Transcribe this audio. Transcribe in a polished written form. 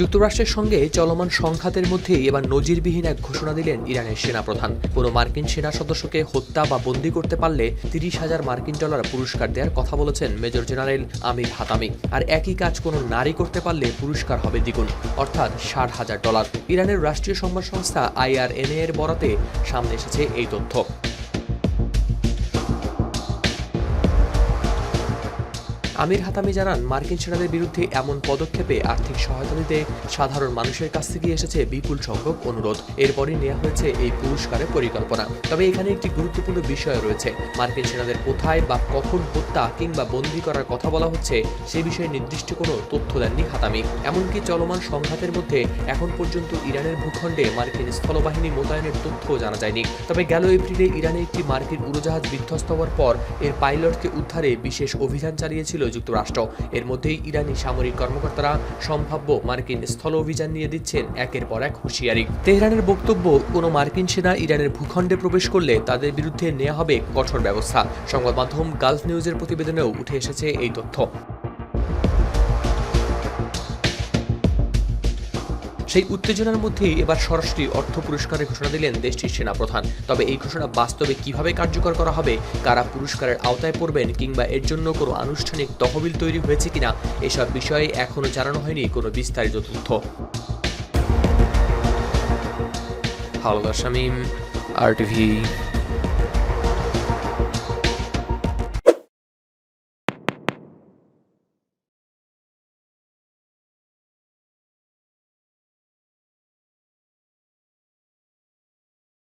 যুক্তরাষ্ট্রের সঙ্গে চলমান সংঘাতের মধ্যেই এবার নজিরবিহীন এক ঘোষণা দিলেন ইরানের সেনাপ্রধান। কোনো মার্কিন সেনা সদস্যকে হত্যা বা বন্দী করতে পারলে ৩০,০০০ মার্কিন ডলার পুরস্কার দেওয়ার কথা বলেছেন মেজর জেনারেল আমির হাতামি। আর একই কাজ কোনো নারী করতে পারলে পুরস্কার হবে দ্বিগুণ, অর্থাৎ $৬০,০০০। ইরানের রাষ্ট্রীয় সংবাদ সংস্থা IRNA এর বরাতে সামনে এসেছে এই তথ্য। আমির হাতামি জানান, মার্কিন সেনাদের বিরুদ্ধে এমন পদক্ষেপে আর্থিক সহায়তা দিতে সাধারণ মানুষের কাছ থেকে এসেছে বিপুল সংখ্যক অনুরোধ। এরপরই নেওয়া হয়েছে এই পুরস্কারের পরিকল্পনা। তবে এখানে একটি গুরুত্বপূর্ণ বিষয় রয়েছে। মার্কিন সেনাদের কোথায় বা কখন হত্যা কিংবা বন্দী করার কথা বলা হচ্ছে সে বিষয়ে নির্দিষ্ট কোনো তথ্য দেননি হাতামি। এমনকি চলমান সংঘাতের মধ্যে এখন পর্যন্ত ইরানের ভূখণ্ডে মার্কিন স্থলবাহিনী মোতায়েনের তথ্যও জানা যায়নি। তবে গেল এপ্রিলে ইরানে একটি মার্কিন উড়োজাহাজ বিধ্বস্ত হওয়ার পর এর পাইলটকে উদ্ধারে বিশেষ অভিযান চালিয়েছিল যুক্তরাষ্ট্র। এর মধ্যেই ইরানি সামরিক কর্মকর্তারা সম্ভাব্য মার্কিন স্থল অভিযান নিয়ে দিচ্ছেন একের পর এক হুঁশিয়ারি। তেহরানের বক্তব্য, কোনো মার্কিন সেনা ইরানের ভূখণ্ডে প্রবেশ করলে তাদের বিরুদ্ধে নেওয়া হবে কঠোর ব্যবস্থা। সংবাদ মাধ্যম গালফ নিউজের প্রতিবেদনেও উঠে এসেছে এই তথ্য। সেই উত্তেজনার মধ্যেই এবার সরাসরি অর্থ পুরস্কারের ঘোষণা দিলেন দেশটির সেনাপ্রধান। তবে এই ঘোষণা বাস্তবে কিভাবে কার্যকর করা হবে, কারা পুরস্কারের আওতায় পড়বেন কিংবা এর জন্য কোনো আনুষ্ঠানিক তহবিল তৈরি হয়েছে কিনা, এসব বিষয়ে এখনও জানানো হয়নি কোনো বিস্তারিত তথ্য। হাওলাদার শামীম, RTV।